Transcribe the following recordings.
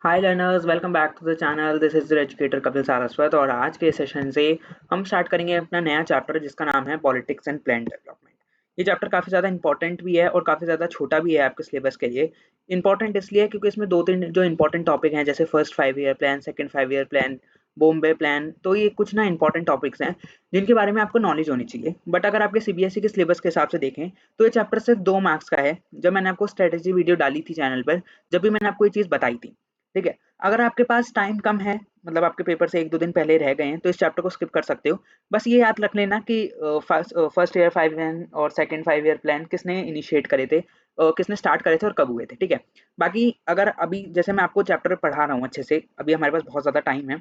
Hi learners, welcome back to the channel. This is the educator Kapil Saraswat और आज के session से हम स्टार्ट करेंगे अपना नया चैप्टर जिसका नाम है पॉलिटिक्स एंड प्लान डेवलपमेंट। ये चैप्टर काफ़ी ज़्यादा इंपॉर्टेंट भी है और काफ़ी ज़्यादा छोटा भी है आपके सिलेबस के लिए। इंपॉर्टेंट इसलिए क्योंकि इसमें दो तीन जो इंपॉर्टेंट टॉपिक हैं जैसे first 5 year plan, second 5 year plan, Bombay plan, तो ये कुछ ना इंपॉर्टेंट टॉपिक्स हैं जिनके बारे में आपको नॉलेज होनी चाहिए। बट अगर आपके सीबीएसई के सिलेबस के हिसाब से देखें तो ये चैप्टर सिर्फ 2 मार्क्स का है। जब मैंने आपको स्ट्रेटेजी वीडियो डाली थी चैनल पर, जब भी मैंने आपको ये चीज़ बताई थी, ठीक है। अगर आपके पास टाइम कम है, मतलब आपके पेपर से 1-2 दिन पहले रह गए हैं, तो इस चैप्टर को स्किप कर सकते हो। बस ये याद रख लेना कि फर्स्ट ईयर 5 प्लान और सेकंड 5 ईयर प्लान किसने इनिशिएट करे थे, किसने स्टार्ट करे थे और कब हुए थे, ठीक है। बाकी अगर अभी जैसे मैं आपको चैप्टर पढ़ा रहा हूँ अच्छे से, अभी हमारे पास बहुत ज़्यादा टाइम है,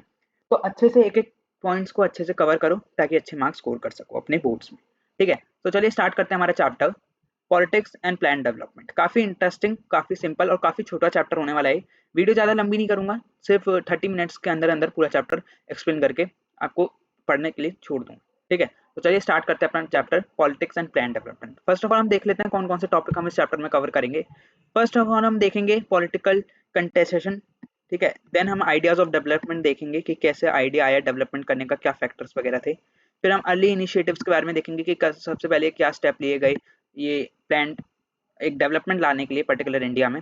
तो अच्छे से एक-एक पॉइंट्स को अच्छे से कवर करो ताकि अच्छे मार्क्स स्कोर कर सको अपने बोर्ड्स में, ठीक है। तो चलिए स्टार्ट करते हैं हमारा chapter politics and plan development. काफ़ी इंटरेस्टिंग, काफ़ी सिंपल और काफ़ी छोटा चैप्टर होने वाला है। वीडियो ज़्यादा लंबी नहीं करूँगा, सिर्फ 30 मिनट्स के अंदर अंदर पूरा चैप्टर एक्सप्लेन करके आपको पढ़ने के लिए छोड़ दूँगा, ठीक है। तो चलिए स्टार्ट करते हैं अपना chapter politics and plan development. First of all हम देख लेते हैं कौन कौन से टॉपिक हम इस चैप्टर में कवर करेंगे। फर्स्ट ऑफ ऑल हम देखेंगे पॉलिटिकल कंटेसेशन, ठीक है। देन हम आइडियाज़ ऑफ डेवलपमेंट देखेंगे कि कैसे आइडिया आया डेवलपमेंट करने का, क्या फैक्टर्स वगैरह थे। फिर हम अर्ली इनिशिएटिव्स के बारे में देखेंगे कि सबसे पहले क्या स्टेप लिए गए ये प्लान एक डेवलपमेंट लाने के लिए पर्टिकुलर इंडिया में।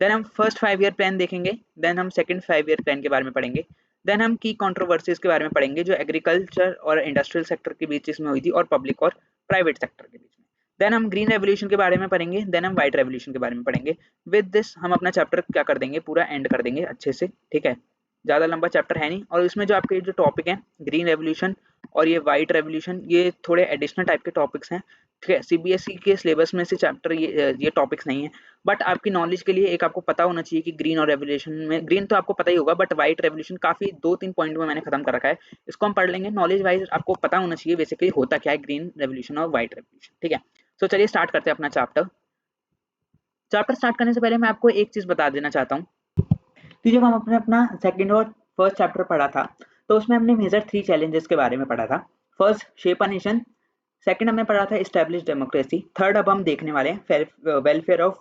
देन हम फर्स्ट 5 ईयर प्लान देखेंगे। देन हम सेकंड 5 ईयर प्लान के बारे में पढ़ेंगे। देन हम की कंट्रोवर्सीज के बारे में पढ़ेंगे जो एग्रीकल्चर और इंडस्ट्रियल सेक्टर के बीच इसमें हुई थी और पब्लिक और प्राइवेट सेक्टर के बीच में। देन हम ग्रीन रेवोल्यूशन के बारे में पढ़ेंगे। देन हम व्हाइट रेवोल्यूशन के बारे में पढ़ेंगे। विद दिस हम अपना चैप्टर क्या कर देंगे, पूरा एंड कर देंगे अच्छे से, ठीक है। ज़्यादा लंबा चैप्टर है नहीं और इसमें जो आपके जो टॉपिक हैं ग्रीन रेवोल्यूशन और ये व्हाइट रेवोल्यूशन, ये थोड़े एडिशनल टाइप के टॉपिक्स हैं, ठीक है। सीबीएसई के सिलेबस में से चैप्टर ये टॉपिक्स नहीं है। बट आपकी नॉलेज के लिए एक आपको पता होना चाहिए कि ग्रीन और रेवोल्यूशन में, ग्रीन तो आपको पता ही होगा बट व्हाइट रेवोल्यूशन काफी 2-3 पॉइंट में मैंने खत्म कर रखा है। इसको हम पढ़ लेंगे, नॉलेज वाइज आपको पता होना चाहिए बेसिकली होता क्या है ग्रीन रेवोल्यूशन और व्हाइट रेवोल्यूशन, ठीक है। तो चलिए स्टार्ट करते हैं अपना चैप्टर। चैप्टर स्टार्ट करने से पहले मैं आपको एक चीज बता देना चाहता हूँ कि जब हम अपने अपना सेकंड और फर्स्ट चैप्टर पढ़ा था तो उसमें हमने मेजर 3 चैलेंजेस के बारे में पढ़ा था। First shape a nation, second हमने पढ़ा था एस्टैब्लिश डेमोक्रेसी, थर्ड अब हम देखने वाले हैं welfare of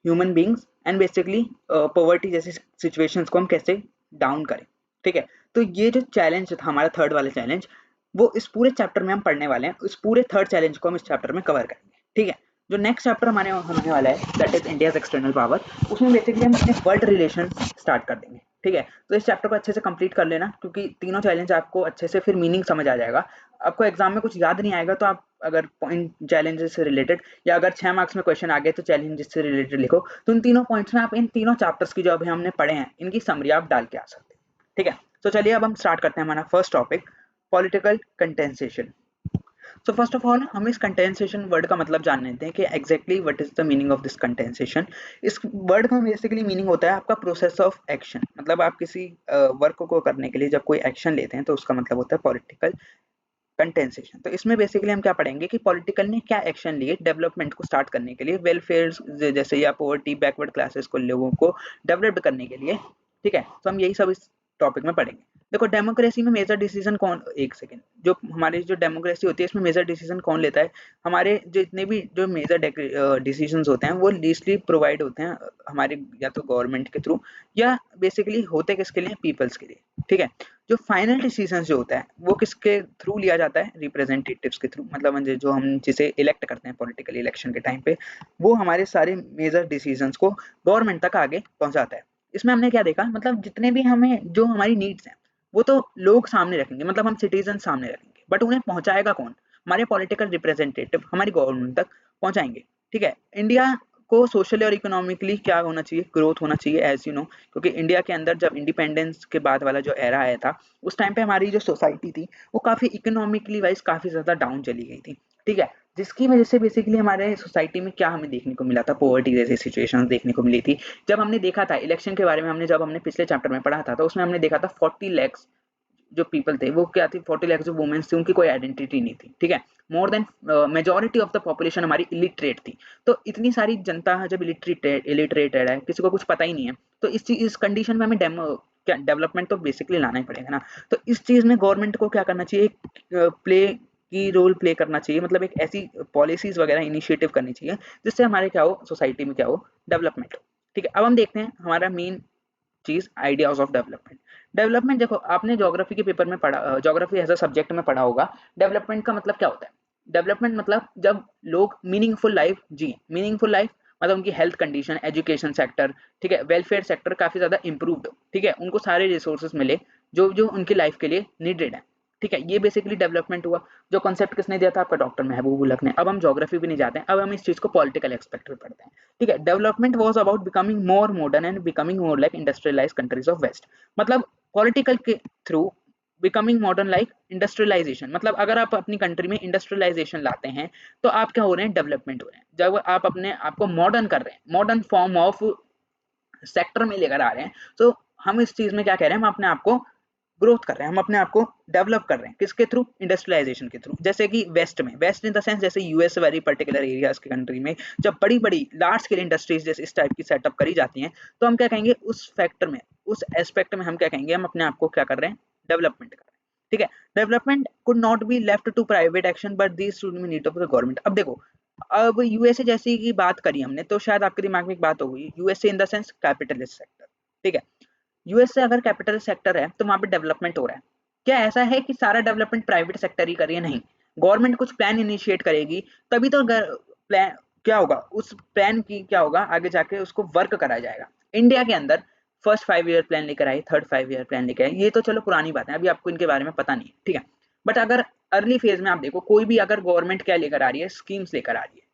human beings and basically poverty जैसी सिचुएशंस को हम कैसे डाउन करें, ठीक है। तो ये जो चैलेंज था हमारा थर्ड वाला चैलेंज, वो इस पूरे चैप्टर में हम पढ़ने वाले हैं। इस पूरे थर्ड चैलेंज को हम इस चैप्टर में कवर करेंगे, ठीक है। जो नेक्स्ट चैप्टर हमारे होने वाला है that is India's external power, उसमें बेसिकली हम अपने वर्ल्ड रिलेशन स्टार्ट कर देंगे, ठीक है। तो इस चैप्टर को अच्छे से कंप्लीट कर लेना क्योंकि तीनों चैलेंज आपको अच्छे से फिर मीनिंग समझ आ जाएगा। आपको एग्जाम में कुछ याद नहीं आएगा तो आप अगर पॉइंट चैलेंजेस से रिलेटेड या अगर 6 मार्क्स में क्वेश्चन आ गए तो चैलेंजेस से रिलेटेड लिखो, तो इन तीनों पॉइंट्स में आप इन तीनों चैप्टर्स की जो अभी हमने पढ़े हैं इनकी समरी आप डाल के आ सकते हैं, ठीक है। तो चलिए अब हम स्टार्ट करते हैं हमारा first topic political contestation. So first of all हम इस कंटेंसेशन वर्ड का मतलब जान लेते हैं कि exactly what is the meaning of this contestation. इस वर्ड का बेसिकली मीनिंग होता है आपका प्रोसेस ऑफ एक्शन, मतलब आप किसी वर्क को करने के लिए जब कोई एक्शन लेते हैं तो उसका मतलब होता है पॉलिटिकल कंटेंसेशन। तो इसमें बेसिकली हम क्या पढ़ेंगे कि पॉलिटिकल ने क्या एक्शन लिए डेवलपमेंट को स्टार्ट करने के लिए, वेलफेयर जैसे या पोवर्टी बैकवर्ड क्लासेस को लोगों को डेवलप करने के लिए, ठीक है। तो हम यही सब इस टॉपिक में पढ़ेंगे। देखो डेमोक्रेसी में मेजर डिसीजन कौन, एक सेकेंड, जो हमारी जो डेमोक्रेसी होती है इसमें मेजर डिसीजन कौन लेता है, हमारे जितने भी जो मेजर डिसीजंस होते हैं वो लीस्टली प्रोवाइड होते हैं हमारे या तो गवर्नमेंट के थ्रू या बेसिकली होते किसके लिए, पीपल्स के लिए, ठीक है। जो फाइनल डिसीजन जो होता है वो किसके थ्रू लिया जाता है, रिप्रेजेंटेटिव्स के थ्रू, मतलब जो हम जिसे इलेक्ट करते हैं पॉलिटिकल इलेक्शन के टाइम पे, वो हमारे सारे मेजर डिसीजंस को गवर्नमेंट तक आगे पहुंचाता है। इसमें हमने क्या देखा, मतलब जितने भी हमें जो हमारी नीड्स हैं वो तो लोग सामने रखेंगे, मतलब हम सिटीजन सामने रखेंगे, बट उन्हें पहुंचाएगा कौन, हमारे पॉलिटिकल रिप्रेजेंटेटिव हमारी गवर्नमेंट तक पहुंचाएंगे, ठीक है। इंडिया को सोशली और इकोनॉमिकली क्या होना चाहिए, ग्रोथ होना चाहिए एज यू नो, क्योंकि इंडिया के अंदर जब इंडिपेंडेंस के बाद वाला जो एरा आया था उस टाइम पे हमारी जो सोसाइटी थी वो काफ़ी इकोनॉमिकली वाइज काफ़ी ज़्यादा डाउन चली गई थी, ठीक है। जिसकी वजह से बेसिकली हमारे सोसाइटी में क्या हमें देखने को मिला था, पॉवर्टी जैसी सिचुएशंस देखने को मिली थी। जब हमने देखा था इलेक्शन के बारे में, हमने जब हमने पिछले चैप्टर में पढ़ा था तो उसमें हमने देखा था 40 lakhs जो पीपल थे वो क्या थी, 40 lakhs जो वुमेन्स थी उनकी कोई आइडेंटिटी नहीं थी, ठीक है। More than majority of the population हमारी इलिटरेट थी। तो इतनी सारी जनता जब इलिटरेटेड है, किसी को कुछ पता ही नहीं है, तो इस कंडीशन में हमें क्या डेवलपमेंट तो बेसिकली लाना ही पड़ेगा ना। तो इस चीज में गवर्नमेंट को क्या करना चाहिए, प्ले की रोल प्ले करना चाहिए, मतलब एक ऐसी पॉलिसीज वगैरह इनिशिएटिव करनी चाहिए जिससे हमारे क्या हो, सोसाइटी में क्या हो, डेवलपमेंट हो, ठीक है। अब हम देखते हैं हमारा मेन चीज आइडियाज ऑफ डेवलपमेंट। डेवलपमेंट देखो आपने ज्योग्राफी के पेपर में पढ़ा, ज्योग्राफी एज अ सब्जेक्ट में पढ़ा होगा। डेवलपमेंट का मतलब क्या होता है? डेवलपमेंट मतलब जब लोग मीनिंगफुल लाइफ जी, मीनिंगफुल लाइफ मतलब उनकी हेल्थ कंडीशन, एजुकेशन सेक्टर, ठीक है, वेलफेयर सेक्टर काफी ज्यादा इंप्रूव्ड, ठीक है, उनको सारे रिसोर्सेज मिले जो जो उनकी लाइफ के लिए नीडेड है, ठीक है, ये बेसिकली डेवलपमेंट हुआ। जो कॉन्सेप्ट किसने दिया था? आपका डॉक्टर महबूब उल हक ने। अब हम ज्योग्राफी भी नहीं जाते हैं, अब हम इस चीज को पॉलिटिकल एक्सपेक्ट में पढ़ते हैं, ठीक है। Development was about becoming more modern and becoming more like industrialised countries of west. मतलब पॉलिटिकल के through becoming modern like industrialisation, मतलब अगर आप अपनी कंट्री में इंडस्ट्रियलाइजेशन लाते हैं तो आप क्या हो रहे हैं? डेवलपमेंट हो रहे हैं। जब आप अपने आप को मॉडर्न कर रहे हैं, मॉडर्न फॉर्म ऑफ सेक्टर में लेकर आ रहे हैं, तो हम इस चीज में क्या कह रहे हैं? हम अपने आप को ग्रोथ कर रहे हैं, हम अपने आप को डेवलप कर रहे हैं। किसके थ्रू? इंडस्ट्रियलाइजेशन के थ्रू। जैसे कि वेस्ट में, वेस्ट इन द सेंस जैसे यूएस वेरी पर्टिकुलर एरियाज की कंट्री में जब बड़ी बड़ी लार्ज स्केल इंडस्ट्रीज जैसे इस टाइप की सेटअप करी जाती हैं, तो हम क्या कहेंगे? उस फैक्टर में, उस एस्पेक्ट में हम क्या कहेंगे? हम अपने आप को क्या कर रहे हैं? डेवलपमेंट कर रहे हैं, ठीक है। Development could not be left to private action but this should be need of the government. अब देखो, अब यूएसए जैसी की बात करी हमने, तो शायद आपके दिमाग में एक बात होगी, USA in the sense capitalist sector, ठीक है। यूएस से अगर कैपिटल सेक्टर है तो वहां पे डेवलपमेंट हो रहा है। क्या ऐसा है कि सारा डेवलपमेंट प्राइवेट सेक्टर ही कर रही है? नहीं, गवर्नमेंट कुछ प्लान इनिशिएट करेगी तभी तो प्लान क्या होगा, उस प्लान की क्या होगा, आगे जाके उसको वर्क कराया जाएगा। इंडिया के अंदर फर्स्ट 5 ईयर प्लान लेकर आई, थर्ड 5 ईयर प्लान लेकर आई, ये तो चलो पुरानी बात है, अभी आपको इनके बारे में पता नहीं है, ठीक है। बट अगर अर्ली फेज में आप देखो, कोई भी अगर गवर्नमेंट क्या लेकर आ रही है? स्कीम्स लेकर आ रही है,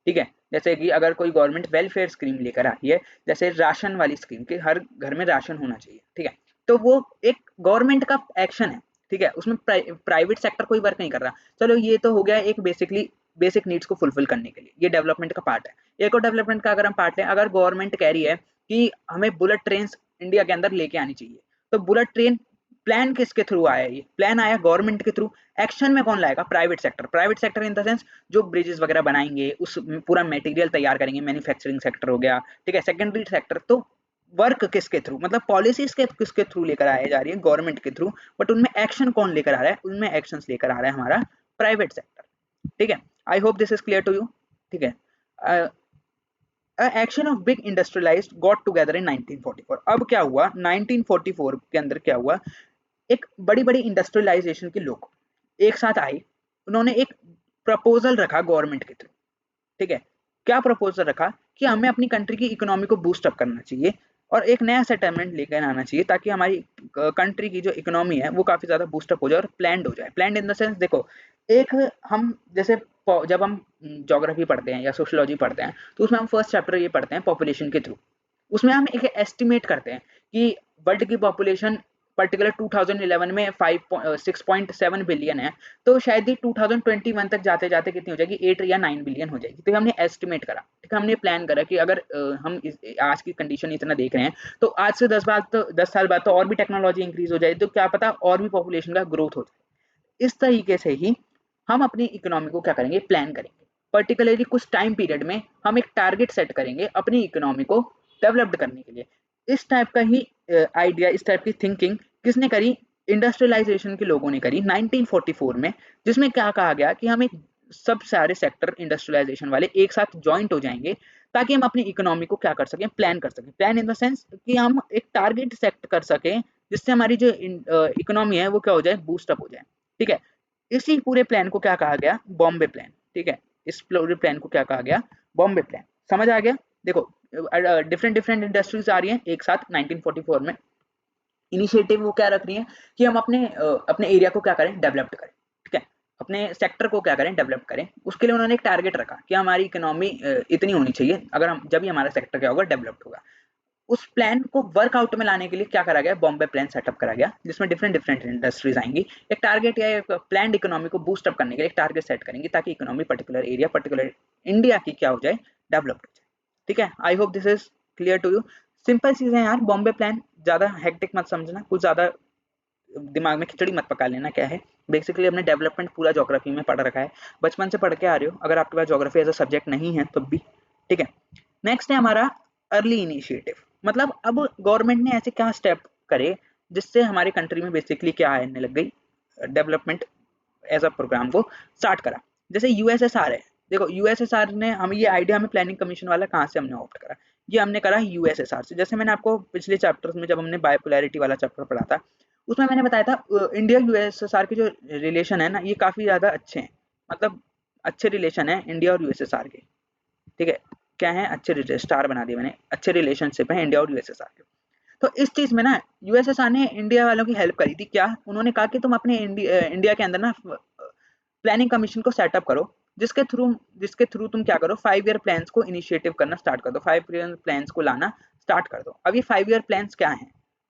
ठीक है। जैसे कि अगर कोई गवर्नमेंट वेलफेयर स्कीम लेकर आ रही है, जैसे राशन वाली स्कीम कि हर घर में राशन होना चाहिए, ठीक है, तो वो एक गवर्नमेंट का एक्शन है, ठीक है, उसमें प्राइवेट सेक्टर कोई वर्क नहीं कर रहा। चलो ये तो हो गया एक बेसिकली बेसिक नीड्स को फुलफिल करने के लिए, ये डेवलपमेंट का पार्ट है। एक और डेवलपमेंट का अगर हम पार्ट लें, अगर गवर्नमेंट कह रही है कि हमें बुलेट ट्रेन इंडिया के अंदर लेके आनी चाहिए, तो बुलेट ट्रेन प्लान किसके थ्रू आया? ये प्लान आया गवर्नमेंट के थ्रू। एक्शन में कौन लाएगा? Private sector. Private sector in the sense जो ब्रिजेस वगैरह बनाएंगे, उस पूरा मटेरियल तैयार करेंगे, मैन्युफैक्चरिंग सेक्टर हो गया, ठीक है। सेकेंडरी सेक्टर तो वर्क किसके थ्रू, मतलब पॉलिसीज के किसके थ्रू लेकर आए जा रही है? गवर्नमेंट के थ्रू। बट उनमें एक्शन कौन लेकर आ रहा है? उनमें एक्शन लेकर आ रहा है हमारा प्राइवेट सेक्टर, ठीक है। I hope this is clear to you, ठीक है। Action of big industrialised got together in 1944। अब क्या हुआ 1944 के अंदर? क्या हुआ? एक बड़ी बड़ी इंडस्ट्रियलाइजेशन के लोग एक साथ आए, उन्होंने एक प्रपोजल रखा गवर्नमेंट के थ्रू, ठीक है। क्या प्रपोजल रखा? कि हमें अपनी कंट्री की इकोनॉमी को बूस्ट अप करना चाहिए और एक नया सेटलमेंट लेकर आना चाहिए ताकि हमारी कंट्री की जो इकोनॉमी है वो काफी ज्यादा बूस्ट अप हो जाए और प्लान्ड हो जाए। प्लान्ड इन द सेंस देखो, एक हम जैसे जब हम ज्योग्राफी पढ़ते हैं या सोशियोलॉजी पढ़ते हैं, तो उसमें हम फर्स्ट चैप्टर ये पढ़ते हैं पॉपुलेशन के थ्रू। उसमें हम एक एस्टिमेट करते हैं कि वर्ल्ड की पॉपुलेशन पर्टिकुलर 2011 में 6.7 बिलियन है, तो शायद ही 2021 तक जाते जाते कितनी हो जाएगी? 8 या 9 बिलियन हो जाएगी। तो हमने एस्टिमेट करा, ठीक है, हमने प्लान करा कि अगर हम आज की कंडीशन इतना देख रहे हैं, तो आज से 10 साल बाद तो और भी टेक्नोलॉजी इंक्रीज हो जाए, तो क्या पता और भी पॉपुलेशन का ग्रोथ हो जाए। इस तरीके से ही हम अपनी इकोनॉमी को क्या करेंगे? प्लान करेंगे। पर्टिकुलरली कुछ टाइम पीरियड में हम एक टारगेट सेट करेंगे अपनी इकोनॉमी को डेवलप्ड करने के लिए। इस टाइप का ही आइडिया, इस टाइप की थिंकिंग किसने करी? इंडस्ट्रियलाइजेशन के लोगों ने करी 1944 में, जिसमें क्या कहा गया कि हम एक सब सारे सेक्टर इंडस्ट्रियलाइजेशन वाले एक साथ ज्वाइंट हो जाएंगे ताकि हम अपनी इकोनॉमी को क्या कर सकें? प्लान कर सकें। प्लान इन द सेंस कि हम एक टारगेट सेट कर सकें जिससे हमारी जो इकोनॉमी है वो क्या हो जाए? बूस्ट अप हो जाए, ठीक है। इसी पूरे प्लान को क्या कहा गया? बॉम्बे प्लान, ठीक है। इस पूरे प्लान को क्या कहा गया? बॉम्बे प्लान। समझ आ गया? देखो डिफरेंट डिफरेंट इंडस्ट्रीज आ रही हैं एक साथ 1944 में। इनिशिएटिव वो क्या रख रही है कि हम अपने एरिया को क्या करें? डेवलप्ड करें, ठीक है, अपने सेक्टर को क्या करें? डेवलप करें। उसके लिए उन्होंने एक टारगेट रखा कि हमारी इकोनॉमी इतनी होनी चाहिए, अगर हम जब भी हमारा सेक्टर क्या होगा? डेवलप्ड होगा। उस प्लान को वर्कआउट में लाने के लिए क्या करा गया? बॉम्बे प्लान सेटअप करा गया, जिसमें डिफरेंट डिफरेंट इंडस्ट्रीज आएंगी। एक टारगेट या एक प्लान इकोनॉमी को बूस्ट अप करने के लिए एक टारगेट सेट करेंगे ताकि economy particular area, particular India की क्या हो जाए? डेवलप्ड हो जाए, ठीक है। I hope this is clear to you. Simple चीजें यार, बॉम्बे प्लान, ज्यादा हेक्टिक मत समझना, कुछ ज्यादा दिमाग में खिचड़ी मत पका लेना। क्या है बेसिकली, हमने डेवलपमेंट पूरा ज्योग्राफी में पढ़ रखा है, बचपन से पढ़ के आ रहे हो, अगर आपके पास ज्योग्राफी एज अ सब्जेक्ट नहीं है तब भी, ठीक है। नेक्स्ट है हमारा अर्ली इनिशिएटिव। मतलब अब गवर्नमेंट ने ऐसे क्या स्टेप करे जिससे हमारी कंट्री में बेसिकली क्या आने लग गई? डेवलपमेंट एज अ प्रोग्राम को स्टार्ट करा। जैसे यूएसएसआर है, देखो यूएसएसआर ने हम ये आइडिया, हमें प्लानिंग कमीशन वाला कहाँ से हमने ऑप्ट करा? ये हमने करा यूएसएसआर से। जैसे मैंने आपको पिछले चैप्टर्स में जब हमने बायोपोलैरिटी वाला चैप्टर पढ़ा था, उसमें मैंने बताया था इंडिया यूएसएसआर के जो रिलेशन है ना, ये काफी ज्यादा अच्छे हैं, मतलब अच्छे रिलेशन है इंडिया और यूएसएसआर के। ठीक है, क्या है, अच्छे स्टार बना दिया मैंने, अच्छे रिलेशनशिप है इंडिया और यूएसएसआर के। तो इस चीज में ना यूएसएसआर ने इंडिया वालों की हेल्प करी थी। क्या उन्होंने कहा कि तुम अपने इंडिया के अंदर ना प्लानिंग कमीशन को सेटअप करो, जिसके थ्रू तुम क्या करो, 5 ईयर प्लान्स को इनिशिएटिव करना स्टार्ट कर दो, 5 ईयर प्लान्स को लाना स्टार्ट कर दो। अब ये 5 ईयर प्लान्स क्या है?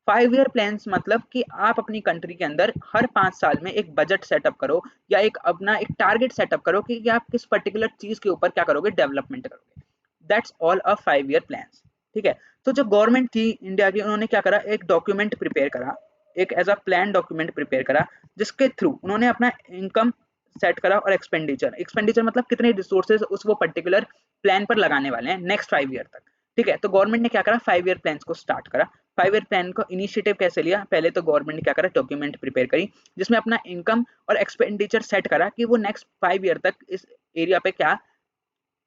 5 ईयर प्लान्स मतलब कि आप अपनी कंट्री के अंदर हर 5 साल में एक बजट सेटअप करो, या एक अपना एक टारगेट सेटअप करो कि आप किस पर्टिकुलर चीज के ऊपर क्या करोगे, डेवलपमेंट करोगे। That's all a 5 year plans. ठीक है, तो जो गवर्नमेंट थी इंडिया की, उन्होंने क्या करा, एक डॉक्यूमेंट प्रिपेयर करा, एक as a plan document prepare करा, जिसके थ्रू उन्होंने अपना इनकम सेट करा और एक्सपेंडिचर मतलब कितने रिसोर्सेज उस वो पर्टिकुलर प्लान पर लगाने वाले हैं नेक्स्ट 5 ईयर तक। ठीक है, तो गवर्नमेंट ने क्या करा, 5 ईयर प्लान को स्टार्ट करा। 5 ईयर प्लान को इनिशिएटिव कैसे लिया, पहले तो गवर्नमेंट ने क्या करा, डॉक्यूमेंट प्रिपेयर करी, जिसमें अपना इनकम और एक्सपेंडिचर सेट करा कि वो नेक्स्ट 5 ईयर तक इस एरिया पे क्या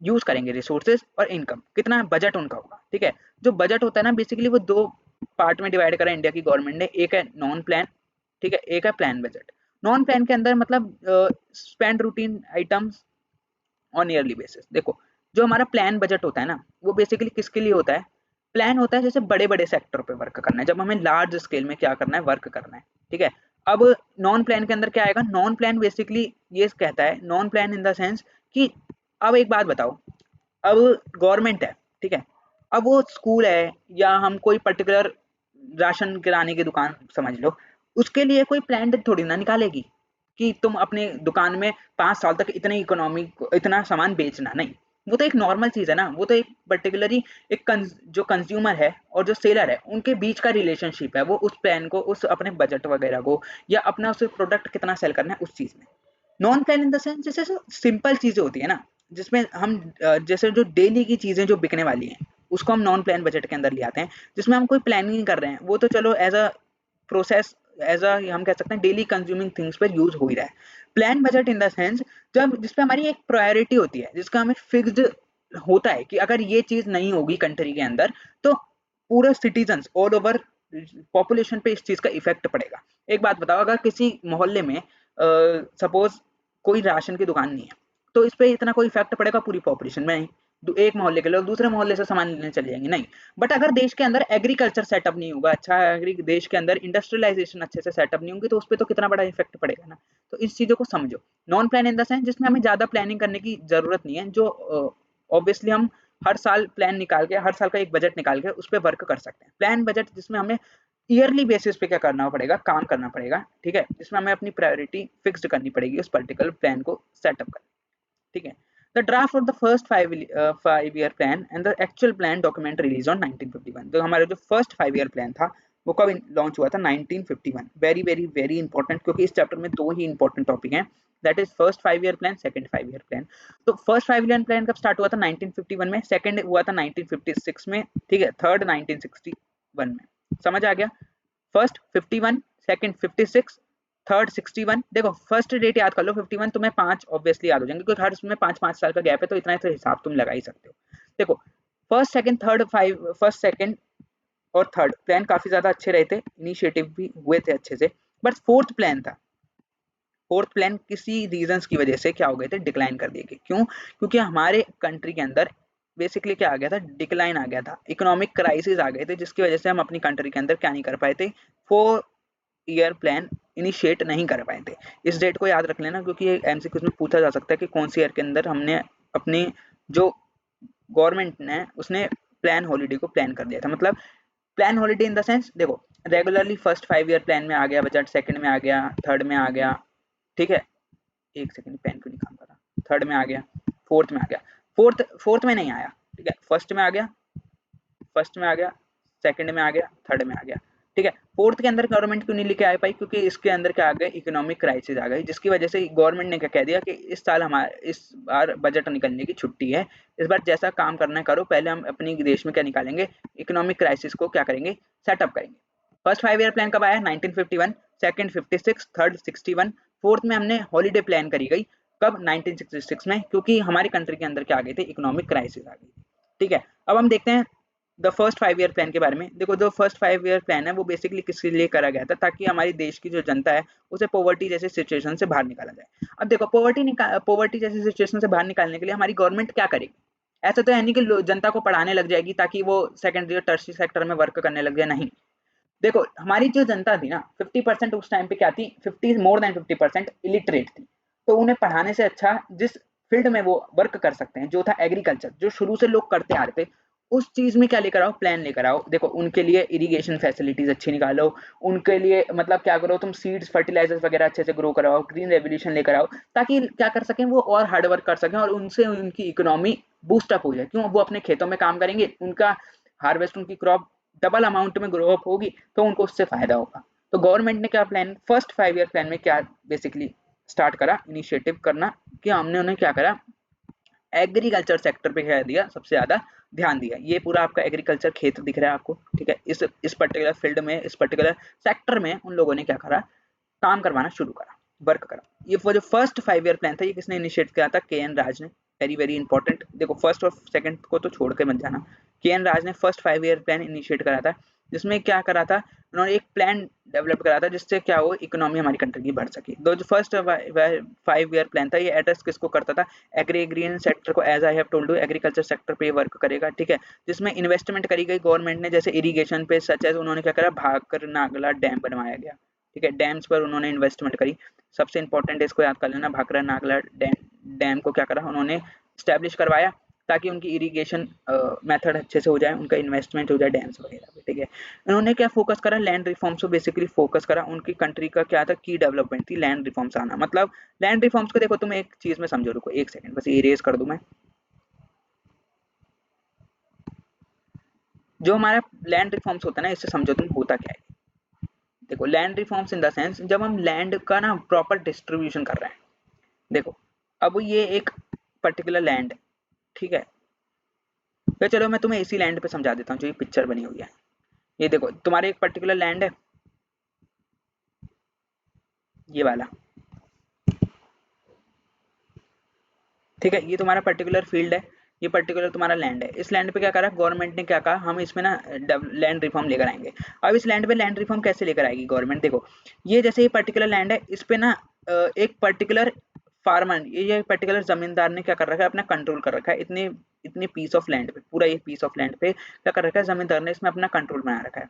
यूज करेंगे, रिसोर्सेज और इनकम, कितना बजट उनका होगा। ठीक है, जो बजट होता है ना, बेसिकली वो दो पार्ट में डिवाइड करा इंडिया की गवर्नमेंट ने, एक है नॉन प्लान, ठीक है, एक है प्लान बजट। नॉन प्लान के अंदर मतलब spend routine items on yearly basis. देखो, जो हमारा प्लान बजट होता है ना, वो बेसिकली किसके लिए होता है, प्लान होता है जैसे बड़े बड़े सेक्टर पे वर्क करना है, जब हमें लार्ज स्केल में क्या करना है, वर्क करना है। ठीक है, अब नॉन प्लान के अंदर क्या आएगा, नॉन प्लान बेसिकली ये कहता है, non plan in the sense कि अब एक बात बताओ, अब गवर्नमेंट है, ठीक है, अब वो स्कूल है या हम कोई पर्टिकुलर राशन किराने की दुकान समझ लो, उसके लिए कोई प्लान थोड़ी ना निकालेगी कि तुम अपने दुकान में 5 साल तक इतने इकोनॉमी इतना सामान बेचना, नहीं। वो तो एक नॉर्मल चीज है ना, वो तो एक पर्टिकुलरली एक जो कंज्यूमर है और जो सेलर है उनके बीच का रिलेशनशिप है, वो उस प्लान को, उस अपने बजट वगैरह को, या अपना उस प्रोडक्ट कितना सेल करना है उस चीज में। Non plan in the sense जैसे सिंपल चीजें होती है ना, जिसमें हम जैसे जो डेली की चीजें जो बिकने वाली हैं, उसको हम नॉन प्लान बजट के अंदर ले आते हैं, जिसमें हम कोई प्लानिंग नहीं कर रहे हैं, वो तो चलो as a process, as a हम कह सकते हैं डेली कंज्यूमिंग थिंग्स पर यूज हो ही रहा है। Plan budget in the sense जब जिसपे हमारी एक प्रायोरिटी होती है, जिसका हमें फिक्स्ड होता है कि अगर ये चीज नहीं होगी कंट्री के अंदर, तो पूरे सिटीजन ऑल ओवर पॉपुलेशन पे इस चीज का इफेक्ट पड़ेगा। एक बात बताओ, अगर किसी मोहल्ले में सपोज कोई राशन की दुकान नहीं है, तो इस पे इतना कोई इफेक्ट पड़ेगा पूरी पॉपुलेशन में? नहीं। एक मोहल्ले के लोग दूसरे मोहल्ले से सामान लेने चले जाएंगे, नहीं। बट अगर देश के अंदर एग्रीकल्चर सेटअप नहीं होगा अच्छा, देश के अंदर इंडस्ट्रियलाइजेशन अच्छे से सेटअप नहीं होंगी, तो उस पर तो कितना बड़ा इफेक्ट पड़ेगा ना। तो इस चीजों को समझो। Non plan in the sense जिसमें हमें ज्यादा प्लानिंग करने की जरूरत नहीं है, जो ऑब्वियसली हम हर साल प्लान निकाल के, हर साल का एक बजट निकाल के उस पर वर्क कर सकते हैं। प्लान बजट जिसमें हमें ईयरली बेसिस पे क्या करना पड़ेगा, काम करना पड़ेगा। ठीक है, जिसमें हमें अपनी प्रायोरिटी फिक्स्ड करनी पड़ेगी उस पर्टिकुलर प्लान को सेटअप करना। ठीक है, the draft of the first 5 year plan and the actual plan document release on 1951। तो हमारा जो फर्स्ट 5 ईयर प्लान था वो कब लॉन्च हुआ था, 1951। वेरी वेरी वेरी इंपॉर्टेंट, क्योंकि इस चैप्टर में दो ही इंपॉर्टेंट टॉपिक हैं, that is first 5 year plan, second 5 year plan. तो फर्स्ट 5 ईयर प्लान कब स्टार्ट हुआ था, 1951 में, सेकंड हुआ था 1956 में, ठीक है, थर्ड 1961 में। समझ आ गया? First 51, second 56, third 61। देखो फर्स्ट डेट याद कर लो 51, तुम्हें 5 ऑब्वियसली याद हो जाएंगे क्योंकि हर उसमें 5-5 साल का गैप है, तो इतना तो हिसाब तुम लगा ही सकते हो। देखो first second third five, first second और थर्ड प्लान काफी ज्यादा अच्छे रहे थे, इनिशिएटिव भी हुए थे अच्छे से। बट फोर्थ प्लान था, फोर्थ प्लान किसी रीजंस की वजह से क्या हो गए थे, डिक्लाइन कर दिए गए। क्यों? क्योंकि हमारे कंट्री के अंदर बेसिकली क्या आ गया था, डिक्लाइन आ गया था, इकोनॉमिक क्राइसिस आ गए थे, जिसकी वजह से हम अपनी कंट्री के अंदर क्या नहीं कर पाए थे, 4 ईयर प्लान इनिशिएट नहीं कर पाए थे। इस डेट को याद रख लेना, क्योंकि एमसीक्यूज में पूछा जा सकता है कि कौन सी ईयर के अंदर हमने अपनी जो गवर्नमेंट ने उसने प्लान हॉलीडे को प्लान कर दिया था। मतलब plan holiday in the sense, देखो रेगुलरली फर्स्ट 5 ईयर प्लान में आ गया बजट, सेकंड में आ गया, थर्ड में आ गया, ठीक है, एक सेकंड पेन क्यों नहीं काम कर रहा, थर्ड में आ गया, फोर्थ में आ गया, फोर्थ में नहीं आया, ठीक है, फर्स्ट में आ गया, फर्स्ट में आ गया, सेकंड में आ गया, थर्ड में आ गया, ठीक है। फोर्थ के अंदर गवर्नमेंट क्यों नहीं लेके आ पाई, क्योंकि इसके अंदर क्या आ गया, इकोनॉमिक क्राइसिस आ गई, जिसकी वजह से गवर्नमेंट ने क्या कह दिया कि इस साल हमारे इस बार बजट निकलने की छुट्टी है, इस बार जैसा काम करना है करो, पहले हम अपनी देश में क्या निकालेंगे, इकोनॉमिक क्राइसिस को क्या करेंगे, सेटअप करेंगे। फर्स्ट 5 ईयर प्लान कब आया, 1951, सेकंड 56, थर्ड 61, फोर्थ में हमने हॉलीडे प्लान करी गई कब, 1966 में, क्योंकि हमारी कंट्री के अंदर क्या आ गई थी, इकोनॉमिक क्राइसिस आ गई। ठीक है, अब हम देखते हैं द फर्स्ट 5 ईयर प्लान के बारे में। देखो जो फर्स्ट 5 ईयर प्लान है वो बेसिकली किसके लिए करा गया था, ताकि हमारी देश की जो जनता है उसे पॉवर्टी जैसे सिचुएशन से बाहर निकाला जाए। अब देखो पॉवर्टी जैसी सिचुएशन से बाहर निकालने के लिए हमारी गवर्नमेंट क्या करेगी? ऐसा तो है नहीं कि जनता को पढ़ाने लग जाएगी ताकि वो सेकेंडरी और टर्शियरी सेक्टर में वर्क करने लग जाए, नहीं। देखो हमारी जो जनता थी ना 50% उस टाइम पे क्या थी, 50 मोर देन 50% इलिटरेट थी। तो उन्हें पढ़ाने से अच्छा जिस फील्ड में वो वर्क कर सकते हैं जो था एग्रीकल्चर, जो शुरू से लोग करते आ रहे थे, उस चीज में क्या लेकर आओ, प्लान लेकर आओ। देखो उनके लिए इरिगेशन फैसिलिटीज अच्छी निकालो, उनके लिए मतलब क्या करो तुम, सीड्स फर्टिलाइजर्स वगैरह अच्छे से ग्रो कराओ, ग्रीन रेवोल्यूशन लेकर आओ, ताकि क्या कर सकें वो और हार्ड वर्क कर सकें और उनसे उनकी इकोनॉमी बूस्ट अप हो जाए। क्यों? वो अपने खेतों में काम करेंगे, उनका हार्वेस्ट, उनकी क्रॉप डबल अमाउंट में ग्रो अप होगी, तो उनको उससे फायदा होगा। तो गवर्नमेंट ने क्या प्लान, फर्स्ट 5 ईयर प्लान में क्या बेसिकली स्टार्ट करा इनिशिएटिव करना, कि हमने उन्हें क्या करा, एग्रीकल्चर सेक्टर पे क्या दिया, सबसे ज्यादा ध्यान दिया। ये पूरा आपका एग्रीकल्चर खेत दिख रहा है आपको, ठीक है। इस पर्टिकुलर फील्ड में, इस पर्टिकुलर सेक्टर में उन लोगों ने क्या करा, काम करवाना शुरू करा, वर्क करा। ये वो जो फर्स्ट 5 ईयर प्लान था, ये किसने इनिशिएट किया था? के एन राज ने। Very very important. देखो फर्स्ट और सेकंड को तो छोड़ के मत जाना। के एन राज ने फर्स्ट 5 ईयर प्लान इनिशिएट करा था, जिसमें क्या करा था, उन्होंने एक प्लान डेवलप करा था जिससे क्या हो, इकोनॉमी हमारी कंट्री की बढ़ सके। जो फर्स्ट 5 ईयर प्लान था, ये एड्रेस किसको करता था? एग्रीग्रियन सेक्टर को। As I have told you, agriculture sector पे वर्क करेगा, ठीक है। जिसमें इन्वेस्टमेंट करी गई गवर्नमेंट ने, जैसे इरिगेशन पे, सच एज उन्होंने क्या करा, भाकर नागला डैम बनवाया गया, ठीक है। डैम्स पर उन्होंने इन्वेस्टमेंट करी। सबसे इंपॉर्टेंट इसको याद कर लेना, भाखरा नागला डैम को क्या करा उन्होंने, स्टैब्लिश करवाया, ताकि उनकी इरिगेशन मेथड अच्छे से हो जाए, उनका इन्वेस्टमेंट हो जाए डैम्स वगैरह पे, ठीक है। उन्होंने क्या फोकस करा, लैंड रिफॉर्म्स को बेसिकली फोकस करा। उनकी कंट्री का क्या था, की डेवलपमेंट थी लैंड रिफॉर्म्स आना। मतलब लैंड रिफॉर्म्स को देखो, तुम एक चीज में समझो, रुको एक सेकंड बस इरेज कर दूं मैं। जो हमारा लैंड रिफॉर्म्स होता है ना, इससे समझो तुम होता क्या है। देखो land reforms in the sense, जब हम लैंड का ना प्रॉपर डिस्ट्रीब्यूशन कर रहे हैं। देखो अब ये एक पर्टिकुलर लैंड, ठीक है। तो चलो मैं तुम्हें इसी लैंड पे समझा देता हूँ, जो ये पिक्चर बनी हुई है। ये देखो तुम्हारे एक पर्टिकुलर लैंड है, ये वाला, ठीक है। ये तुम्हारा पर्टिकुलर फील्ड है, ये पर्टिकुलर तुम्हारा लैंड है। इस लैंड पे क्या करा गवर्नमेंट ने, क्या कहा, हम इसमें ना लैंड रिफॉर्म लेकर आएंगे। अब इस लैंड पे लैंड रिफॉर्म कैसे लेकर आएगी गवर्नमेंट? देखो ये जैसे ये पर्टिकुलर लैंड है, इस पे ना एक पर्टिकुलर फार्मर, ये पर्टिकुलर जमींदार ने क्या कर रखा है, अपना कंट्रोल कर रखा है। इतने इतने पीस ऑफ लैंड पे, पूरा ये पीस ऑफ लैंड पे क्या कर रखा है जमींदार ने, इसमें अपना कंट्रोल बना रखा है।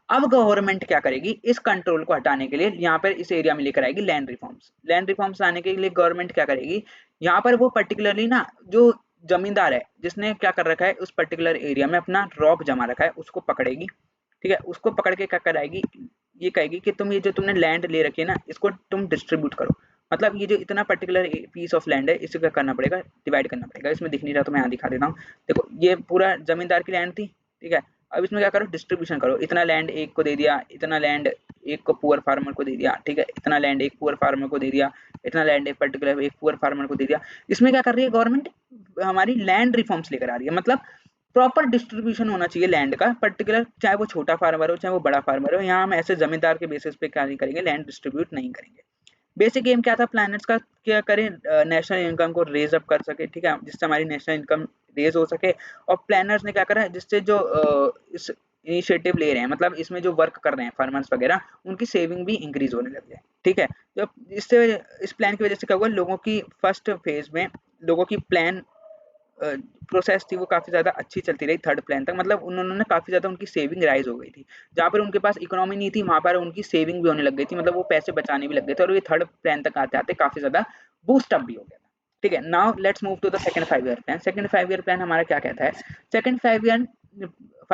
अब गवर्नमेंट क्या करेगी, इस कंट्रोल को हटाने के लिए यहाँ पर इस एरिया में लेकर आएगी लैंड रिफॉर्म्स। लैंड रिफॉर्म्स लाने के लिए गवर्नमेंट क्या करेगी, यहाँ पर वो पर्टिकुलरली ना जो जमींदार है जिसने क्या कर रखा है उस पर्टिकुलर एरिया में अपना रॉक जमा रखा है, उसको पकड़ेगी, ठीक है। उसको पकड़ के क्या कराएगी, ये कहेगी कि तुम ये जो तुमने लैंड ले रखी है ना, इसको तुम डिस्ट्रीब्यूट करो। मतलब ये जो इतना पर्टिकुलर पीस ऑफ लैंड है, इसे क्या करना पड़ेगा, डिवाइड करना पड़ेगा। इसमें दिख नहीं रहा तो मैं यहाँ दिखा देता हूँ। देखो ये पूरा जमींदार की लैंड थी, ठीक है। अब इसमें क्या करो, डिस्ट्रीब्यूशन करो। इतना लैंड एक को दे दिया, इतना लैंड एक को पुअर फार्मर को दे दिया, ठीक है। इतना लैंड एक पुअर फार्मर को दे दिया, इतना लैंड एक पर्टिकुलर एक पुअर फार्मर को दे दिया। इसमें क्या कर रही है गवर्नमेंट, हमारी लैंड रिफॉर्म्स लेकर आ रही है। मतलब प्रॉपर डिस्ट्रीब्यूशन होना चाहिए लैंड का, पर्टिकुलर चाहे वो छोटा फार्मर हो चाहे वो बड़ा फार्मर हो। यहाँ हम ऐसे जमींदार के बेसिस पे क्या नहीं करेंगे, लैंड डिस्ट्रीब्यूट नहीं करेंगे। बेसिक एम क्या था प्लैनेट्स का, क्या करें, नेशनल इनकम को रेज अप कर सके, ठीक है, जिससे हमारी नेशनल इनकम रेज हो सके। और प्लानर्स ने क्या करा, जिससे जो इस इनिशिएटिव ले रहे हैं, मतलब इसमें जो वर्क कर रहे हैं फार्मर्स वगैरह, उनकी सेविंग भी इंक्रीज होने लग जाए, ठीक है। जब इससे इस प्लान की वजह से क्या हुआ, लोगों की फर्स्ट फेज में लोगों की प्लान प्रोसेस थी वो काफी ज्यादा अच्छी चलती रही थर्ड प्लान तक। मतलब उन्होंने काफी ज्यादा उनकी सेविंग राइज हो गई थी। जहाँ पर उनके पास इकोनॉमी नहीं थी, वहां पर उनकी सेविंग भी होने लग गई थी, मतलब वो पैसे बचाने भी लग गए थे। और ये थर्ड प्लान तक आते आते काफी ज्यादा बूस्ट अप भी हो गया था, ठीक है। Now let's move to the second 5 year plan. Second 5 year plan हमारा क्या कहता है, second 5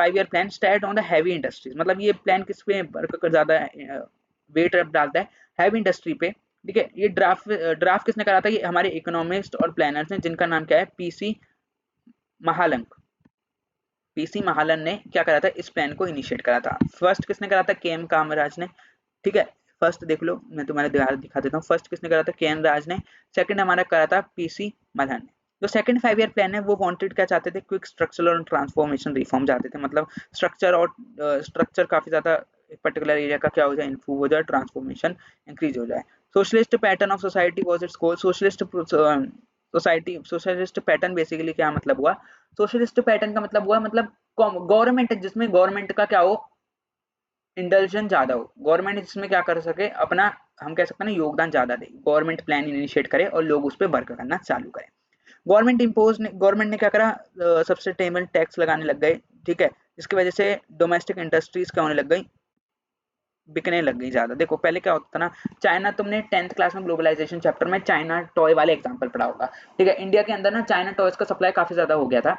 year plan start on the heavy industries. मतलब ये प्लान किस पे वर्क कर ज्यादा वेट डालता है, हैवी इंडस्ट्री पे, ठीक है। ये ड्राफ्ट किसने करा था, ये हमारे इकोनॉमिस्ट और प्लानर्स ने, जिनका नाम क्या है, पीसी महालंक। पीसी महालन ने क्या करा था, इस प्लान को इनिशिएट करा था। फर्स्ट किसने करा था, के एम कामराज ने, ठीक है। फर्स्ट देख लो, मैं तुम्हारे द्वारा दिखा देता हूँ। फर्स्ट किसने करा था, के एन राज ने। सेकंड हमारा करा था पीसी महालन ने। जो सेकंड 5 ईयर प्लान है वो वांटेड क्या चाहते थे, क्विक स्ट्रक्चरल और ट्रांसफॉर्मेशन रिफॉर्म चाहते थे। मतलब स्ट्रक्चर और स्ट्रक्चर काफी ज्यादा पर्टिकुलर एरिया का क्या हो जाए, इम्प्रूव हो जाए, ट्रांसफॉर्मेशन इंक्रीज हो जाए। Socialist pattern of society was it's goal. Socialist socialist pattern basically क्या मतलब हुआ, सोशलिस्ट पैटर्न का मतलब हुआ मतलब गवर्नमेंट जिसमें गवर्नमेंट का क्या हो, इंडल्जन ज्यादा हो, गवर्नमेंट जिसमें क्या कर सके अपना, हम कह सकते हैं ना, योगदान ज्यादा दे, गवर्नमेंट प्लान इनिशिएट करे और लोग उस पर वर्क करना चालू करें। गवर्नमेंट ने क्या करा, सब्सिडेबल टैक्स लगाने लग गए, ठीक है, जिसकी वजह से डोमेस्टिक इंडस्ट्रीज क्या होने लग गई, बिकने लग गई ज्यादा। देखो पहले क्या होता था ना, चाइना, तुमने 10th क्लास में ग्लोबलाइजेशन चैप्टर में चाइना टॉय वाले एग्जांपल पढ़ा होगा, ठीक है, इंडिया के अंदर ना चाइना टॉयज का सप्लाई काफी ज्यादा हो गया था,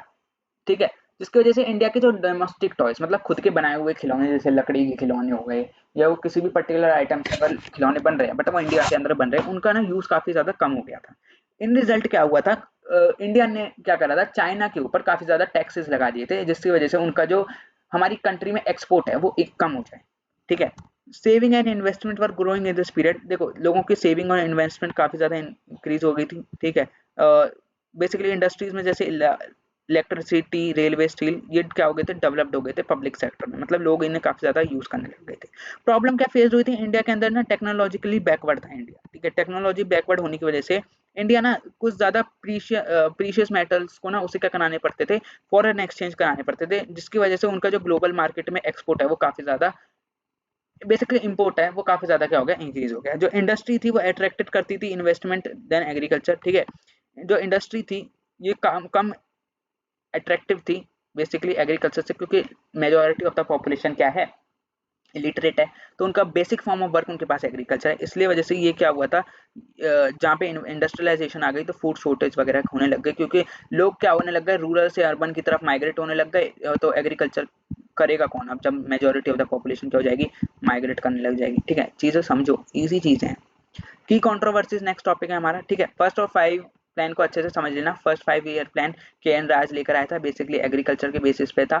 ठीक है, जिसकी वजह से इंडिया के जो डोमेस्टिक टॉयज मतलब खुद के बनाए हुए खिलौने, जैसे लकड़ी के खिलौने हो गए या वो किसी भी पर्टिकुलर आइटम से अगर खिलौने बन रहे हैं बट वो इंडिया के अंदर बन रहे हैं, उनका ना यूज काफी ज्यादा कम हो गया था। इन रिजल्ट क्या हुआ था, इंडिया ने क्या करा था, चाइना के ऊपर काफी ज्यादा टैक्सेस लगा दिए थे, जिसकी वजह से उनका जो हमारी कंट्री में एक्सपोर्ट है वो एक कम हो जाए, ठीक है। Saving and investment were growing in this period, देखो लोगों की सेविंग और इन्वेस्टमेंट काफी ज्यादा इंक्रीज हो गई थी, ठीक है। बेसिकली इंडस्ट्रीज में जैसे इलेक्ट्रिसिटी, रेलवे, स्टील, ये क्या हो गए थे, डेवलप्ड हो गए थे पब्लिक सेक्टर में, मतलब लोग इन्हें काफी ज्यादा यूज करने लग गए थे। प्रॉब्लम क्या फेस हुई थी, इंडिया के अंदर ना टेक्नोलॉजिकली बैकवर्ड था इंडिया, ठीक है, टेक्नोलॉजी बैकवर्ड होने की वजह से इंडिया ना कुछ ज्यादा प्रीशियस मेटल्स को ना उसे क्या कराने पड़ते थे, फॉरेन एक्सचेंज कराने पड़ते थे, जिसकी वजह से उनका जो ग्लोबल मार्केट में एक्सपोर्ट है वो काफी ज्यादा, बेसिकली इंपोर्ट है वो काफी ज्यादा क्या हो गया, इंक्रीज हो गया। जो इंडस्ट्री थी वो अट्रैक्टेड करती थी इन्वेस्टमेंट देन एग्रीकल्चर, ठीक है, जो इंडस्ट्री थी ये कम कम अट्रैक्टिव थी बेसिकली एग्रीकल्चर से, क्योंकि मेजोरिटी ऑफ द पॉपुलेशन क्या है, इलिटरेट है, तो उनका बेसिक फॉर्म ऑफ वर्क उनके पास एग्रीकल्चर है, इसलिए वजह से ये क्या हुआ था, जहाँ पे इंडस्ट्रियलाइजेशन आ गई तो फूड शॉर्टेज वगैरह होने लग गए, क्योंकि लोग क्या होने लग गए, रूरल से अर्बन की तरफ माइग्रेट होने लग गए, तो एग्रीकल्चर करेगा कौन अब जब मेजोरिटी ऑफ द पॉपुलेशन क्या हो जाएगी, माइग्रेट करने लग जाएगी, ठीक है, चीजें समझो, इजी चीजें हैं। की कंट्रोवर्सीज नेक्स्ट टॉपिक है हमारा, ठीक है। फर्स्ट ऑफ 5 प्लान को अच्छे से समझ लेना। फर्स्ट 5 ईयर प्लान के एन राज लेकर आया था, बेसिकली एग्रीकल्चर के बेसिस पे था।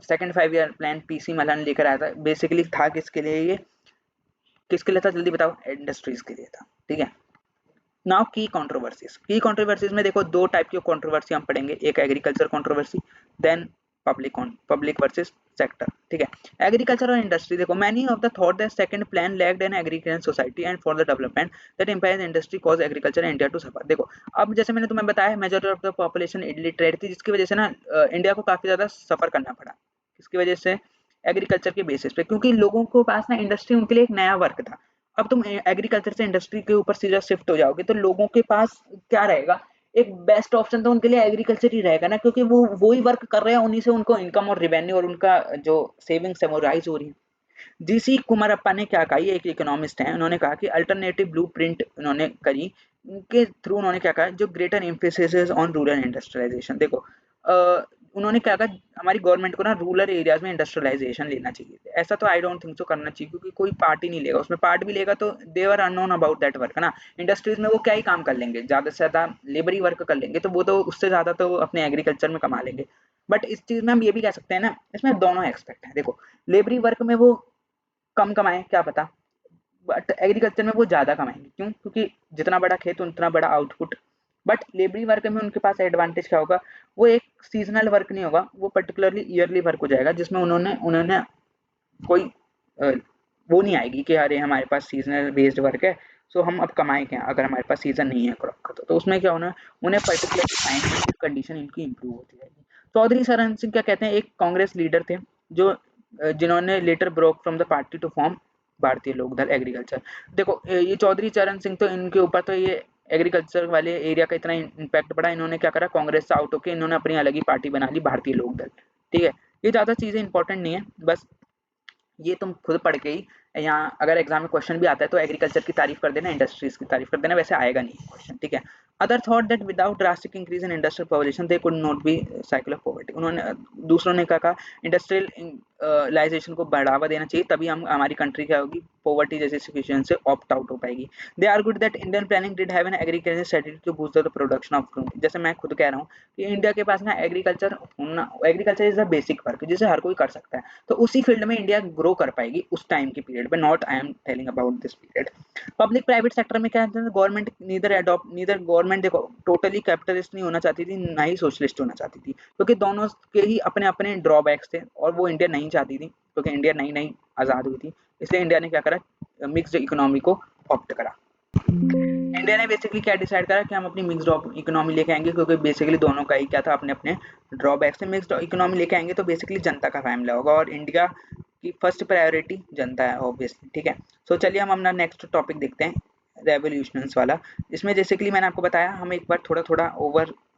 Second 5 year plan PC Malan लेकर आया था, बेसिकली था किसके लिए, ये किसके लिए था जल्दी बताओ, इंडस्ट्रीज के लिए था, ठीक है। नाउ की कंट्रोवर्सीज में देखो दो टाइप की कंट्रोवर्सी हम पढ़ेंगे, एक agriculture controversy, then public versus sector, ठीक है। एग्रीकल्चर और इंडस्ट्री, देखो many of the thought that second plan lagged an agriculture society and for the development that empires industry cause agriculture India to suffer. देखो अब जैसे मैंने तुम्हें बताया majority of the population illiterate थी, जिसकी वजह से ना इंडिया को काफी ज्यादा सफर करना पड़ा, किसकी वजह से, एग्रीकल्चर के बेसिस पे, क्योंकि लोगों को पास ना इंडस्ट्री उनके लिए एक नया वर्क था। अब तुम एग्रीकल्चर से इंडस्ट्री के ऊपर सीधा शिफ्ट हो जाओगे तो लोगों के पास क्या रहेगा, एक बेस्ट ऑप्शन तो उनके लिए एग्रीकल्चर ही रहेगा ना, क्योंकि वो ही वर्क कर रहे हैं, उन्हीं से उनको इनकम और रेवेन्यू और उनका जो सेविंग्स है वो राइज हो रही है। जीसी कुमारप्पा ने क्या कहा, ये एक इकोनॉमिस्ट हैं, उन्होंने कहा कि अल्टरनेटिव ब्लूप्रिंट उन्होंने करी, इनके थ्रू उन्होंने क्या कहा, जो greater emphasis on rural industrialisation. देखो उन्होंने क्या कहा, हमारी गवर्नमेंट को ना रूरल एरियाज में इंडस्ट्रियलाइजेशन लेना चाहिए। ऐसा तो आई डोंट थिंक सो करना चाहिए, क्योंकि कोई पार्ट ही नहीं लेगा, उसमें पार्ट भी लेगा तो देवर अननोन अबाउट दैट वर्क ना। इंडस्ट्रीज में वो क्या ही काम कर लेंगे, ज्यादा से ज्यादा लेबर ही वर्क कर लेंगे, तो वो तो उससे ज्यादा तो अपने एग्रीकल्चर में कमा लेंगे। बट इस चीज में हम ये भी कह सकते हैं ना, इसमें दोनों एक्सपेक्ट है। देखो लेबरी वर्क में वो कम कमाए क्या पता, बट एग्रीकल्चर में वो ज्यादा कमाएंगे, क्यों, क्योंकि जितना बड़ा खेत उतना बड़ा आउटपुट। बट लेबरी वर्क में उनके पास एडवांटेज क्या होगा, वो एक सीजनल वर्क नहीं होगा, वो पर्टिकुलरली ईयरली वर्क हो जाएगा, जिसमें उन्होंने उन्होंने कोई अ, वो नहीं आएगी कि अरे हमारे पास सीजनल बेस्ड वर्क है, सो हम अब कमाएं क्या अगर हमारे पास सीजन नहीं है क्रॉप का, तो उसमें क्या होना, उन्हें पर्टिकुलर फाइनेंशियल कंडीशन इनकी इंप्रूव होती जाएगी। चौधरी चरण सिंह क्या कहते हैं, एक कांग्रेस लीडर थे जो जिन्होंने later broke from the party to form Bharatiya Lokdal agriculture. देखो ये चौधरी चरण सिंह, तो इनके ऊपर तो ये एग्रीकल्चर वाले एरिया का इतना इम्पैक्ट पड़ा, इन्होंने क्या करा, कांग्रेस से आउट होकर इन्होंने अपनी अलग ही पार्टी बना ली, भारतीय लोकदल, ठीक है। ये ज्यादा चीजें इंपॉर्टेंट नहीं है, बस ये तुम खुद पढ़ के ही, यहाँ अगर एग्जाम में क्वेश्चन भी आता है तो एग्रीकल्चर की तारीफ कर देना, इंडस्ट्रीज की तारीफ कर देना, वैसे आएगा नहीं क्वेश्चन, ठीक है। Other thought that without drastic increase in industrial population they could not B cycle of poverty. उन्होंने दूसरों ने कहा इंडस्ट्रियलाइजेशन को बढ़ावा देना चाहिए, तभी हम हमारी कंट्री क्या होगी, पॉवर्टी जैसी सिचुएशन से ऑप्ट आउट हो पाएगी। They are good that Indian planning did have an agriculture strategy to boost the production of food. जैसे मैं खुद कह रहा हूँ कि इंडिया के पास ना agriculture is a basic work जिसे हर कोई कर सकता है, तो उसी फील्ड में इंडिया ग्रो कर पाएगी उस टाइम के पीरियड में, not I am telling about this period. Public private sector में क्या है, गवर्नमेंट नीदर गवर्नमेंट देखो टोटली कैपिटलिस्ट नहीं होना चाहती थी, ना ही सोशलिस्ट होना चाहती थी, क्योंकि दोनों के ही अपने अपने ड्रॉबैक्स थे, और वो इंडिया नहीं चाहती थी, क्योंकि इंडिया नई नई आजाद हुई थी, इसलिए इंडिया ने क्या करा, मिक्स्ड इकोनॉमी को ऑप्ट करा। इंडिया ने बेसिकली क्या डिसाइड करा कि हम अपनी मिक्स्ड इकोनॉमी लेके आएंगे, क्योंकि बेसिकली दोनों का ही क्या था, अपने अपने ड्रॉबैक्स से। मिक्स्ड इकोनॉमी लेके आएंगे तो बेसिकली जनता का फैसला होगा, और इंडिया की फर्स्ट प्रायोरिटी जनता है ऑब्वियसली, ठीक है। सो चलिए हम अपना नेक्स्ट टॉपिक देखते हैं, रेवोल्यूशंस वाला। इसमें जैसे कि मैंने आपको बताया, हम एक बार थोड़ा थोड़ा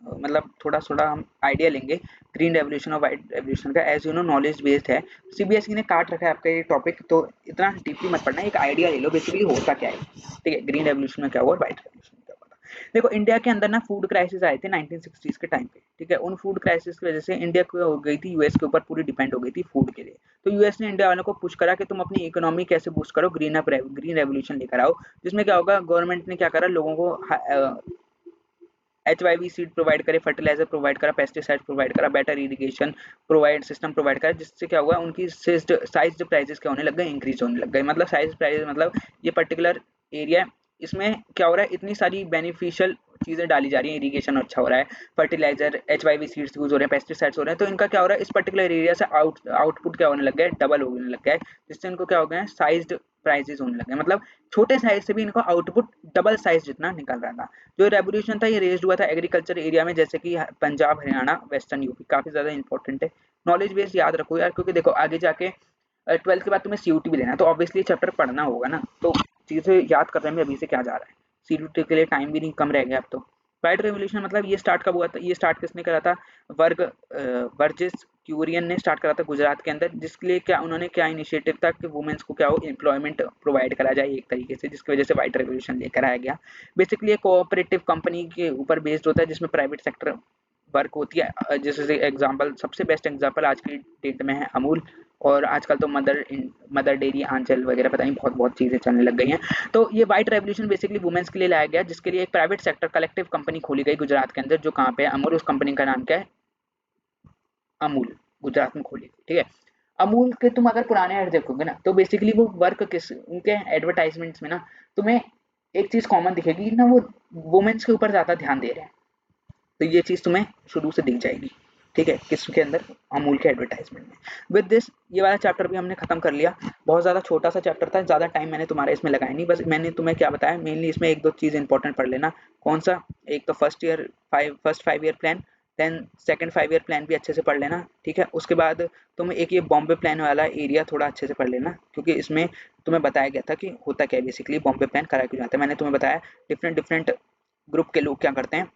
मतलब थोड़ा थोड़ा हम आइडिया लेंगे ग्रीन रेवोल्यूशन और वाइट रेवोल्यूशन का। As you know knowledge based है, सीबीएसई ने काट रखा है आपका ये टॉपिक, तो इतना डीपली मत पढ़ना, एक आइडिया ले लो बेसिकली होता क्या है, ठीक है। ग्रीन रेवोल्यूशन में क्या हुआ और व्हाइट रेवोल्यूशन में क्या हुआ था। देखो इंडिया के अंदर ना फूड क्राइसिस आए थे 1960s के टाइम पे, ठीक है। उन फूड क्राइसिस की वजह से इंडिया को हो गई थी यूएस के ऊपर पूरी डिपेंड हो गई थी फूड के लिए। तो यूएस ने इंडिया वालों को पुश करा कि तुम अपनी इकोनॉमी कैसे बूस्ट करो, ग्रीन रेवोल्यूशन लेकर आओ, जिसमें क्या होगा, गवर्नमेंट ने क्या करा, लोगों को HYV सीड प्रोवाइड करे, फर्टिलाइजर प्रोवाइड करा, पेस्टिसाइड प्रोवाइड करा, better irrigation provide system provide करा, जिससे क्या हुआ, उनकी साइज प्राइजेस क्या होने लग गए, इंक्रीज होने लग गए। मतलब साइज प्राइजेस मतलब ये पर्टिकुलर एरिया, इसमें क्या हो रहा है, इतनी सारी बेनिफिशियल चीजें डाली जा रही है, इरिगेशन अच्छा हो रहा है, फर्टिलाइजर HYV सीड्स यूज हो रहे हैं, पेस्टिसाइड्स हो रहे हैं, तो इनका क्या हो रहा है, इस पर्टिकुलर एरिया से आउटपुट क्या होने लग गया है, डबल होने लग गया है, जिससे इनको क्या हो गया है, साइज प्राइजेस होने लगे। मतलब छोटे साइज से भी इनको आउटपुट डबल साइज जितना निकल रहा था। जो रेवोल्यूशन था ये रेज्ड हुआ था एग्रीकल्चर एरिया में, जैसे कि पंजाब, हरियाणा, वेस्टर्न यूपी। काफी ज्यादा इंपॉर्टेंट है, नॉलेज बेस याद रखो यार, क्योंकि देखो आगे जाके 12th के बाद तुम्हें सीयूटी भी लेना है, तो ऑब्वियसली चैप्टर पढ़ना होगा ना, तो चीजें याद करने में अभी से क्या जा रहा है, सीयूटी के लिए टाइम भी नहीं कम रह गया अब तो। व्हाइट रेवोल्यूशन मतलब ये स्टार्ट कब हुआ था, ये स्टार्ट किसने करा था, वर्जिस क्यूरियन ने स्टार्ट करा था गुजरात के अंदर, जिसके लिए क्या उन्होंने क्या इनिशिएटिव था कि वुमेन्स को क्या हो, एम्प्लॉयमेंट प्रोवाइड करा जाए एक तरीके से, जिसकी वजह से व्हाइट रेवोल्यूशन लेकर आया गया। बेसिकली एक कोऑपरेटिव कंपनी के ऊपर बेस्ड होता है, जिसमें प्राइवेट सेक्टर वर्क होती है। जैसे एग्जांपल, सबसे बेस्ट एग्जांपल आज की डेट में है अमूल, और आजकल तो मदर डेयरी, आंचल वगैरह, पता नहीं बहुत बहुत चीजें चलने लग गई हैं। तो ये व्हाइट रेवोल्यूशन बेसिकली वुमेन्स के लिए लाया गया, जिसके लिए एक प्राइवेट सेक्टर कलेक्टिव कंपनी खोली गई गुजरात के अंदर, जो कहाँ पे है, अमूल। उस कंपनी का नाम क्या है, अमूल, गुजरात में खोली गई, ठीक है। अमूल के तुम अगर पुराने ऐड देखोगे ना, तो बेसिकली वो वर्क किस, उनके एडवर्टाइजमेंट्स में ना तुम्हें एक चीज कॉमन दिखेगी ना, वो वुमेन्स के ऊपर ज्यादा ध्यान दे रहे हैं। तो ये चीज तुम्हें शुरू से दिख जाएगी, ठीक है, किसके अंदर, अमूल के एडवर्टाइजमेंट में। विद दिस ये वाला चैप्टर भी हमने खत्म कर लिया। बहुत ज्यादा छोटा सा चैप्टर था, ज्यादा टाइम मैंने तुम्हारा इसमें लगाया नहीं, बस मैंने तुम्हें क्या बताया, मेनली इसमें एक दो चीज इंपॉर्टेंट पढ़ लेना। कौन सा, एक तो first 5 year plan, then second 5 year plan भी अच्छे से पढ़ लेना, ठीक है। उसके बाद तुम एक ये बॉम्बे प्लान वाला एरिया थोड़ा अच्छे से पढ़ लेना, क्योंकि इसमें तुम्हें बताया गया था कि होता क्या है बेसिकली, बॉम्बे प्लान करा क्यों जाता है। मैंने तुम्हें बताया डिफरेंट डिफरेंट ग्रुप के लोग क्या करते हैं,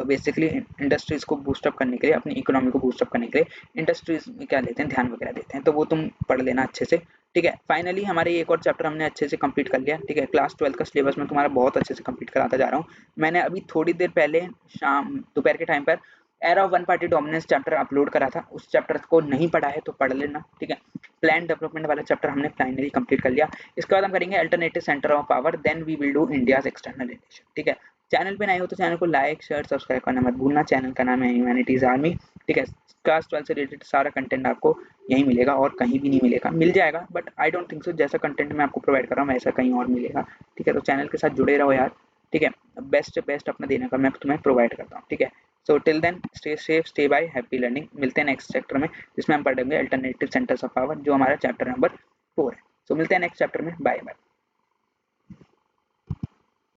बेसिकली इंडस्ट्रीज को बूस्टअप करने के लिए, अपनी इकोनॉमी को बूस्टअप करने के लिए इंडस्ट्रीज में क्या लेते हैं, ध्यान वगैरह देते हैं, तो वो तुम पढ़ लेना अच्छे से, ठीक है। फाइनली हमारे एक और चैप्टर हमने अच्छे से कंप्लीट कर लिया, ठीक है। क्लास 12 का सिलेबस में तुम्हारा बहुत अच्छे से कंप्लीट कराता जा रहा हूँ। मैंने अभी थोड़ी देर पहले शाम दोपहर के टाइम पर era of one party dominance chapter upload करा था, उस चैप्टर को नहीं पढ़ा है तो पढ़ लेना, ठीक है। प्लान डेवलपमेंट वाला चैप्टर हमने फाइनली कंप्लीट कर लिया। इसके बाद हम करेंगे alternative centre of power, then we will do India's external relation, ठीक है। चैनल पे नए हो तो चैनल को लाइक शेयर सब्सक्राइब करना मत भूलना। चैनल का नाम है ह्यूमैनिटीज आर्मी, ठीक है। क्लास 12 से रिलेटेड सारा कंटेंट आपको यहीं मिलेगा और कहीं भी नहीं मिलेगा, मिल जाएगा but I don't think so, जैसा कंटेंट मैं आपको प्रोवाइड कर रहा हूँ वैसा कहीं और मिलेगा, ठीक है। तो चैनल के साथ जुड़े रहो यार, ठीक है। बेस्ट से बेस्ट अपना देने का मैं तुम्हें प्रोवाइड करता हूँ, ठीक है। So till then stay safe, stay bye, happy learning. मिलते हैं नेक्स्ट चैप्टर में, जिसमें हम पढ़ेंगे अल्टरनेटिव सेंटर्स ऑफ पावर, जो हमारा चैप्टर नंबर 4 है। सो मिलते हैं नेक्स्ट चैप्टर में, बाय बाय।